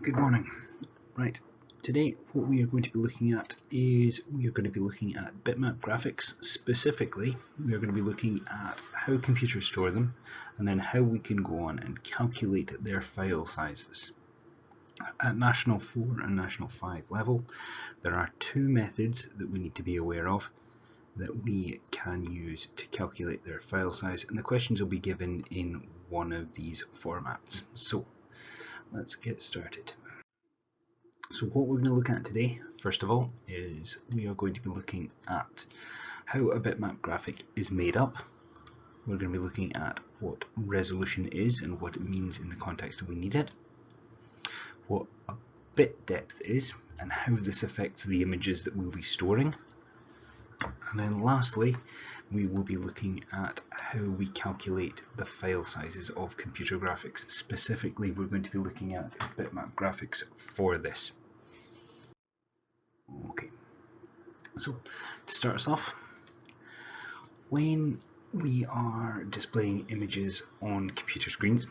Good morning. Right, today what we are going to be looking at is bitmap graphics. Specifically, we are going to be looking at how computers store them and then how we can go on and calculate their file sizes. At National 4 and National 5 level, there are two methods that we need to be aware of that we can use to calculate their file size, and the questions will be given in one of these formats. So let's get started. So what we're going to look at today, first of all, is we are going to be looking at how a bitmap graphic is made up. We're going to be looking at what resolution is and what it means in the context we need it, what a bit depth is and how this affects the images that we'll be storing, and then lastly we will be looking at how we calculate the file sizes of computer graphics. Specifically, we're going to be looking at bitmap graphics for this. Okay, so to start us off, when we are displaying images on computer screens,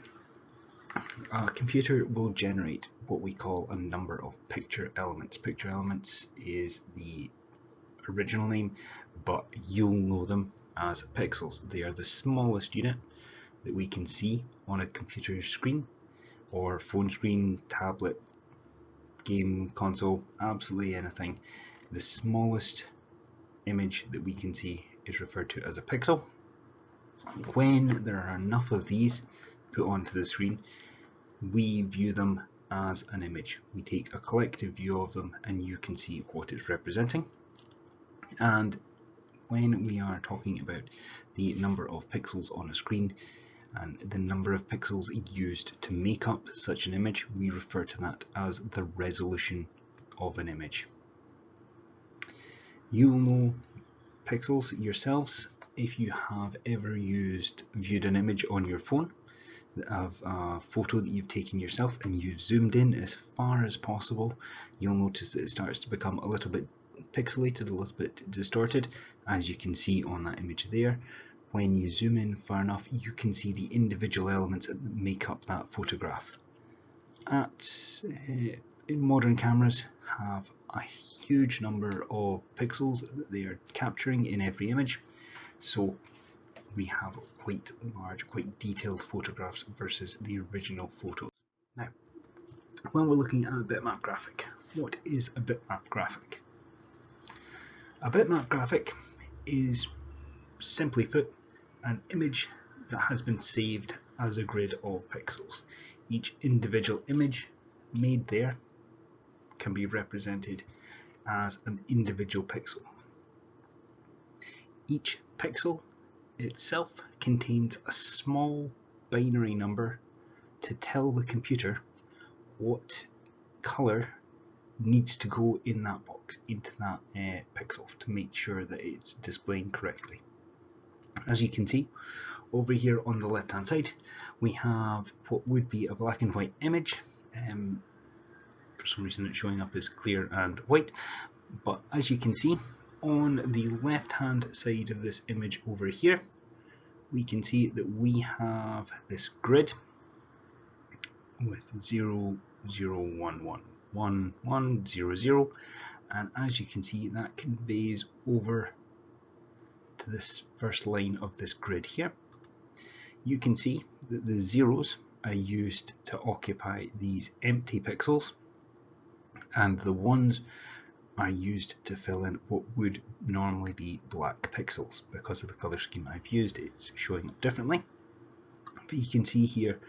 a computer will generate what we call a number of picture elements. Picture elements is the original name, but you'll know them as pixels. They are the smallest unit that we can see on a computer screen or phone screen, tablet, game console, absolutely anything. The smallest image that we can see is referred to as a pixel. When there are enough of these put onto the screen, we view them as an image. We take a collective view of them and you can see what it's representing. And when we are talking about the number of pixels on a screen and the number of pixels used to make up such an image, we refer to that as the resolution of an image. You'll know pixels yourselves if you have ever viewed an image on your phone of a photo that you've taken yourself and you've zoomed in as far as possible. You'll notice that it starts to become a little bit pixelated, a little bit distorted, as you can see on that image there. When you zoom in far enough, you can see the individual elements that make up that photograph. Modern cameras have a huge number of pixels that they are capturing in every image, so we have quite large, quite detailed photographs versus the original photos. Now, when we're looking at a bitmap graphic, what is a bitmap graphic? A bitmap graphic is, simply put, an image that has been saved as a grid of pixels. Each individual image made there can be represented as an individual pixel. Each pixel itself contains a small binary number to tell the computer what color needs to go in that box, into that pixel, to make sure that it's displaying correctly. As you can see over here on the left hand side, we have what would be a black and white image. For some reason it's showing up as clear and white, but as you can see on the left hand side of this image over here, we can see that we have this grid with 0, 0, 1, 1, 1, 1, 0, 0, and as you can see that conveys over to this first line of this grid here. You can see that the zeros are used to occupy these empty pixels and the ones are used to fill in what would normally be black pixels. Because of the color scheme I've used, it's showing up differently, but you can see here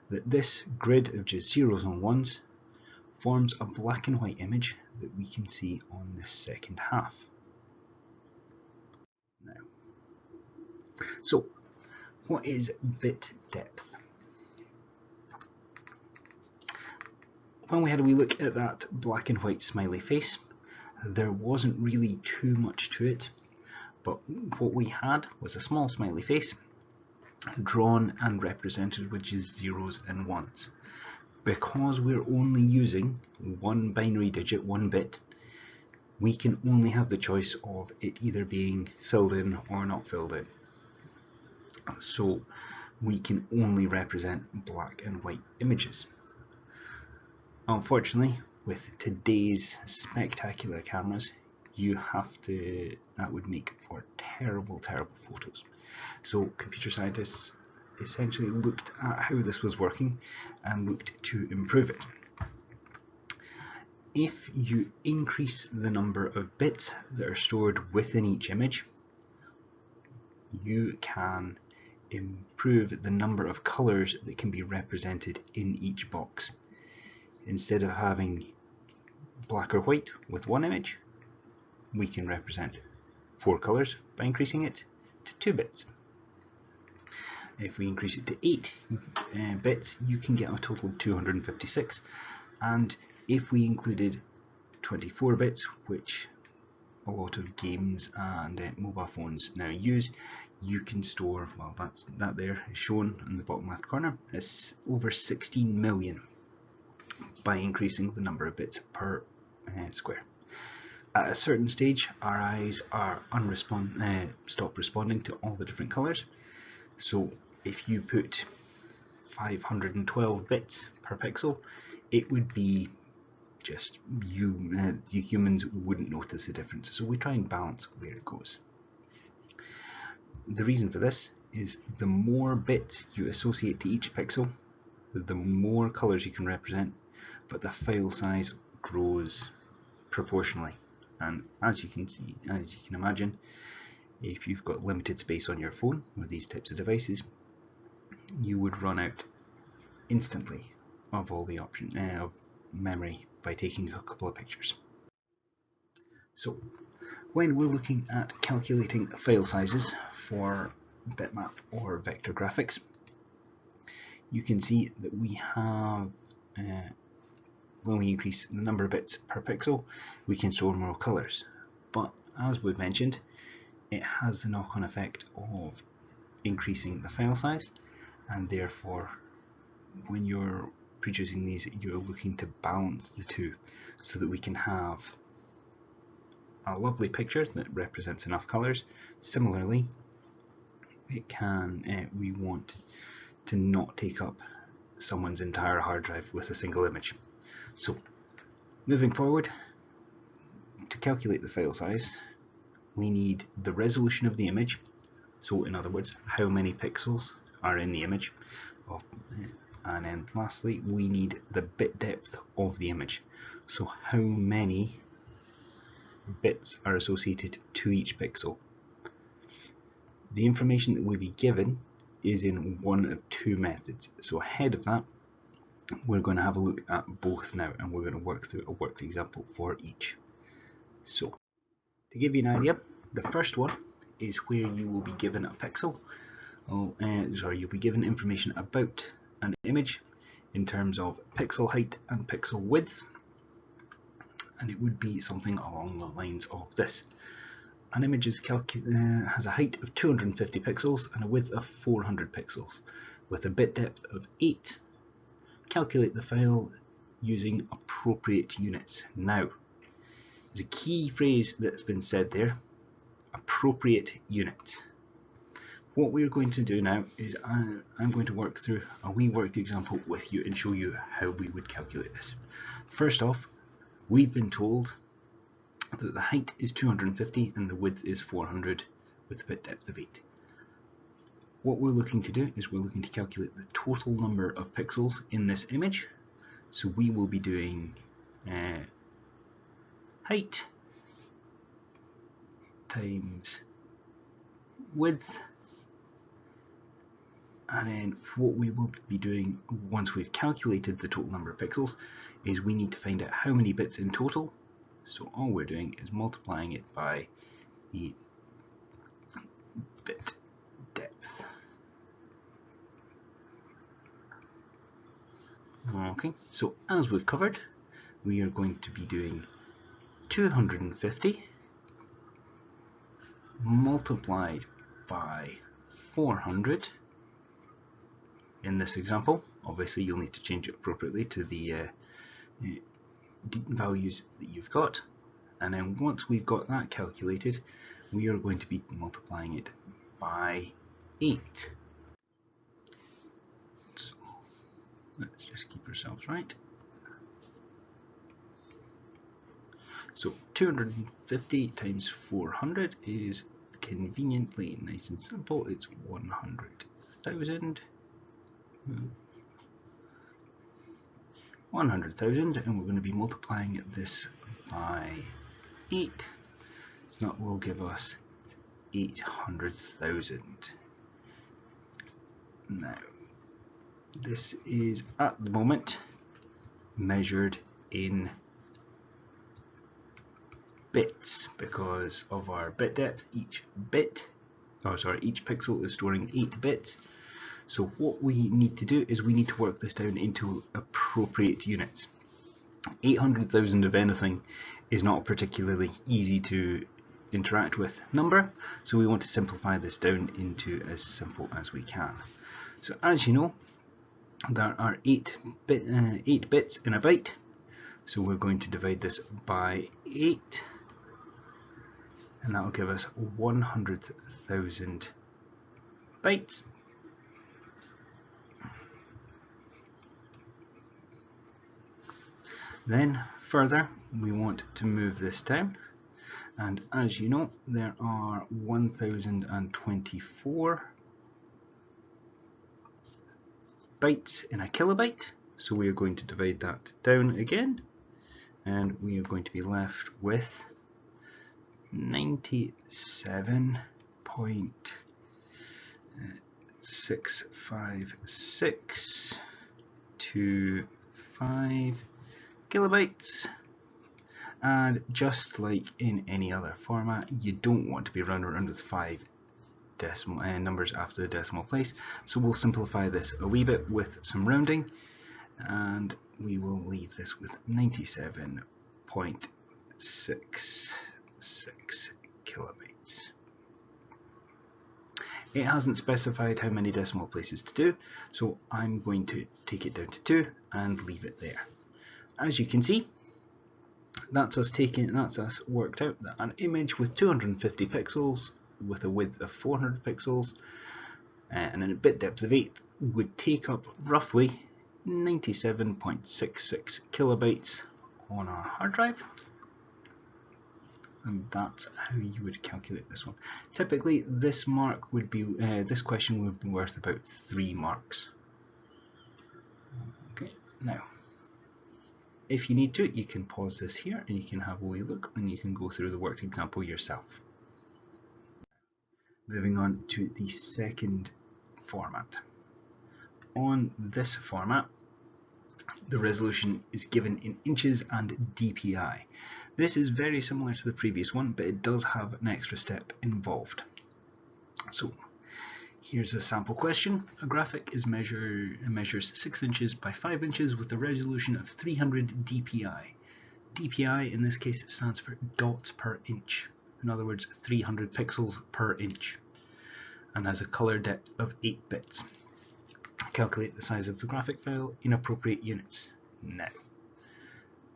that this grid of just zeros and ones forms a black and white image that we can see on this second half. Now, so what is bit depth? When we had a wee look at that black and white smiley face, there wasn't really too much to it, but what we had was a small smiley face drawn and represented with just zeros and ones. Because we're only using one binary digit, one bit, we can only have the choice of it either being filled in or not filled in. So we can only represent black and white images. Unfortunately, with today's spectacular cameras, that would make for terrible, terrible photos. So computer scientists essentially looked at how this was working and looked to improve it. If you increase the number of bits that are stored within each image, you can improve the number of colors that can be represented in each box. Instead of having black or white with one image, we can represent 4 colors by increasing it to 2 bits. If we increase it to 8 bits, you can get a total of 256. And if we included 24 bits, which a lot of games and mobile phones now use, you can store, well, that there is shown in the bottom left corner, is over 16 million by increasing the number of bits per square. At a certain stage, our eyes are stop responding to all the different colors. So if you put 512 bits per pixel, it would be just you humans wouldn't notice the difference. So we try and balance where it goes. The reason for this is the more bits you associate to each pixel, the more colors you can represent, but the file size grows proportionally. And as you can see, as you can imagine, if you've got limited space on your phone with these types of devices, you would run out instantly of all the of memory by taking a couple of pictures. So when we're looking at calculating file sizes for bitmap or vector graphics, you can see that we have when we increase the number of bits per pixel, we can store more colors. But as we've mentioned, it has the knock-on effect of increasing the file size, and therefore when you're producing these, you're looking to balance the two so that we can have a lovely picture that represents enough colors. Similarly, we want to not take up someone's entire hard drive with a single image. So moving forward, to calculate the file size, we need the resolution of the image. So in other words, how many pixels are in the image. And then lastly, we need the bit depth of the image. So how many bits are associated to each pixel. The information that will be given is in one of two methods. So ahead of that, we're going to have a look at both now, and we're going to work through a worked example for each. So to give you an idea, the first one is where you will be given a pixel. You'll be given information about an image in terms of pixel height and pixel width, and it would be something along the lines of this. An image has a height of 250 pixels and a width of 400 pixels with a bit depth of 8. Calculate the file using appropriate units. Now, there's a key phrase that's been said there, appropriate units. What we're going to do now is I'm going to work through a wee worked example with you and show you how we would calculate this. First off, we've been told that the height is 250 and the width is 400 with a bit depth of 8. What we're looking to do is we're looking to calculate the total number of pixels in this image. So we will be doing height times width, and then what we will be doing once we've calculated the total number of pixels is we need to find out how many bits in total. So all we're doing is multiplying it by the bit depth. Okay, so as we've covered, we are going to be doing 250 multiplied by 400 in this example. Obviously you'll need to change it appropriately to the values that you've got, and then once we've got that calculated, we are going to be multiplying it by 8. So let's just keep ourselves right. So 250 times 400 is conveniently nice and simple. It's 100,000. 100,000, and we're going to be multiplying this by 8, so that will give us 800,000. Now, this is at the moment measured in bits because of our bit depth. Each pixel is storing 8 bits. So what we need to do is we need to work this down into appropriate units. 800,000 of anything is not a particularly easy to interact with number, so we want to simplify this down into as simple as we can. So as you know, there are 8 bits in a byte, so we're going to divide this by 8, and that will give us 100,000 bytes. Then further, we want to move this down, and as you know, there are 1024 bytes in a kilobyte, so we are going to divide that down again, and we are going to be left with 97.65625 kilobytes. And just like in any other format, you don't want to be running around with 5 decimal numbers after the decimal place, so we'll simplify this a wee bit with some rounding, and we will leave this with 97.66 kilobytes. It hasn't specified how many decimal places to do, so I'm going to take it down to 2 and leave it there. As you can see, that's us worked out that an image with 250 pixels with a width of 400 pixels and a bit depth of 8 would take up roughly 97.66 kilobytes on our hard drive, and that's how you would calculate this one. Typically this question would be worth about 3 marks. Okay, now if you need to, you can pause this here and you can have a wee look and you can go through the worked example yourself. Moving on to the second format. On this format, the resolution is given in inches and dpi. This is very similar to the previous one, but it does have an extra step involved. So here's a sample question. A graphic measures 6 inches by 5 inches with a resolution of 300 dpi. dpi in this case stands for dots per inch. In other words, 300 pixels per inch, and has a color depth of 8 bits. Calculate the size of the graphic file in appropriate units. Now,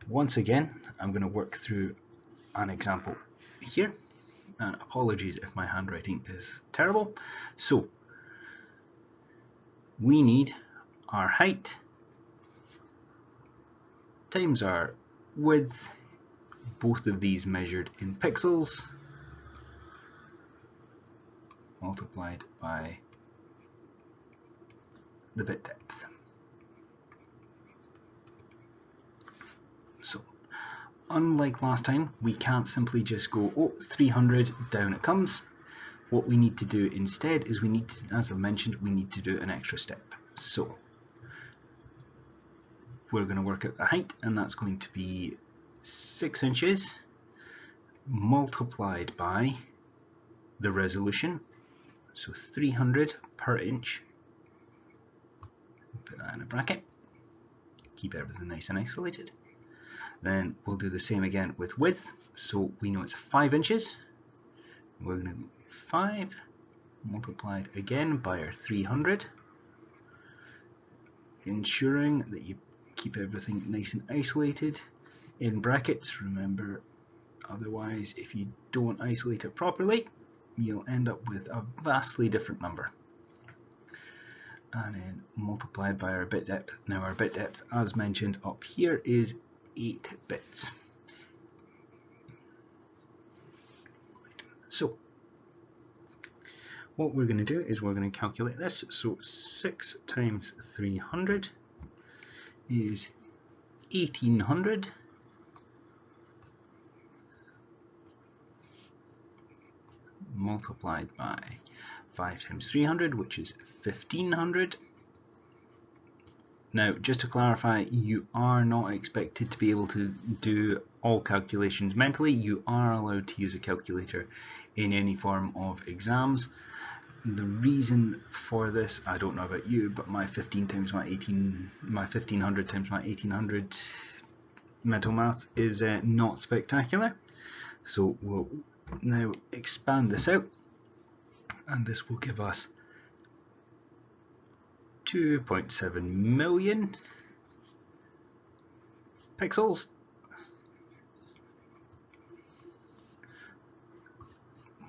once again, I'm going to work through an example here, and apologies if my handwriting is terrible. So, we need our height times our width, both of these measured in pixels, multiplied by the bit depth. So, unlike last time, we can't simply just go, 300, down it comes. What we need to do instead is as I mentioned, we need to do an extra step. So, we're going to work out the height, and that's going to be 6 inches multiplied by the resolution, so 300 per inch. Put that in a bracket, keep everything nice and isolated. Then we'll do the same again with width, so we know it's 5 inches. We're going to go 5 multiplied again by our 300, ensuring that you keep everything nice and isolated in brackets. Remember, otherwise if you don't isolate it properly, you'll end up with a vastly different number. And then multiplied by our bit depth. Now our bit depth, as mentioned up here, is 8 bits. what we're going to do is we're going to calculate this. So 6 times 300 is 1800 multiplied by 5 times 300, which is 1500. Now, just to clarify, you are not expected to be able to do all calculations mentally. You are allowed to use a calculator in any form of exams. The reason for this, I don't know about you, but my 1500 times my 1800 mental maths is not spectacular. So we'll now expand this out, and this will give us 2.7 million pixels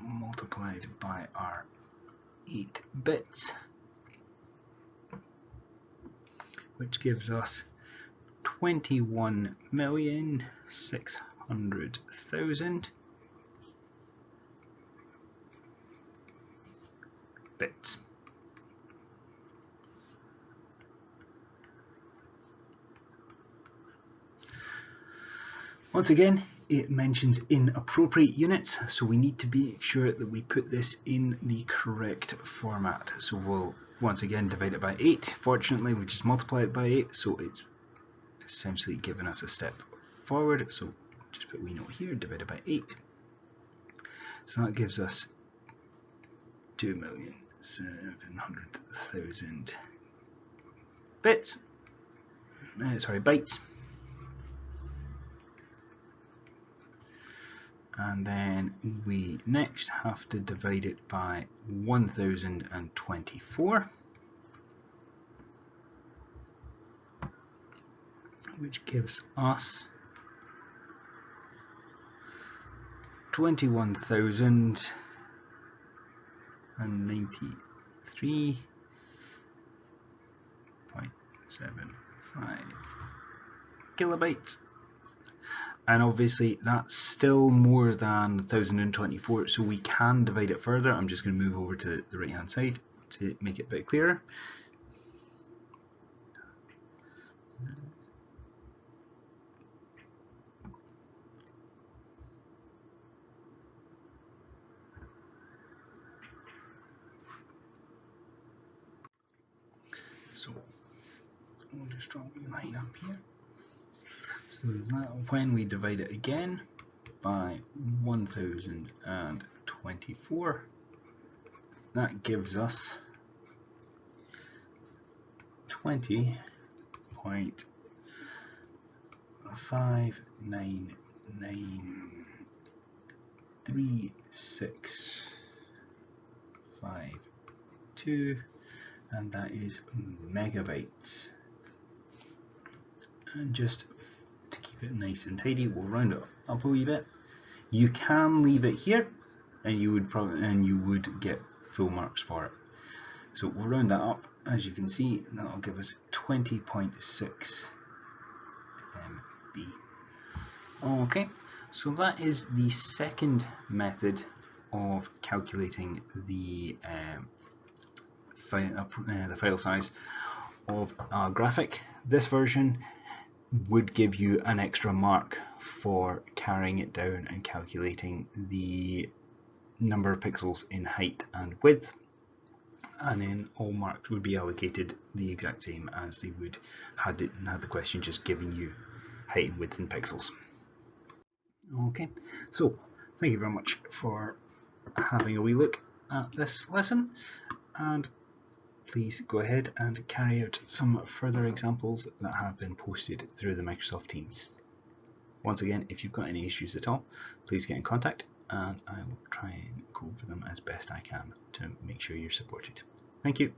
multiplied by our 8 bits, which gives us 21,600,000 bits. Once again, it mentions inappropriate units, so we need to be sure that we put this in the correct format. So we'll once again divide it by 8. Fortunately, we just multiply it by 8, so it's essentially given us a step forward. So just put a wee note here, divided by 8. So that gives us 2,700,000 bits. Bytes. And then we next have to divide it by 1024, which gives us 21,093.75 kilobytes. And obviously that's still more than 1024, so we can divide it further. I'm just going to move over to the right hand side to make it a bit clearer. So we'll just draw a line up here. So that when we divide it again by 1024, that gives us 20.5993652, and that is megabytes. And just to keep it nice and tidy, we'll round it up a wee bit. You can leave it here, and you would get full marks for it. So we'll round that up. As you can see, that'll give us 20.6 MB. Okay, so that is the second method of calculating the file size of our graphic. This version would give you an extra mark for carrying it down and calculating the number of pixels in height and width, and then all marks would be allocated the exact same as they would had the question just given you height and width in pixels. Okay, so thank you very much for having a wee look at this lesson, and please go ahead and carry out some further examples that have been posted through the Microsoft Teams. Once again, if you've got any issues at all, please get in contact and I will try and go over them as best I can to make sure you're supported. Thank you.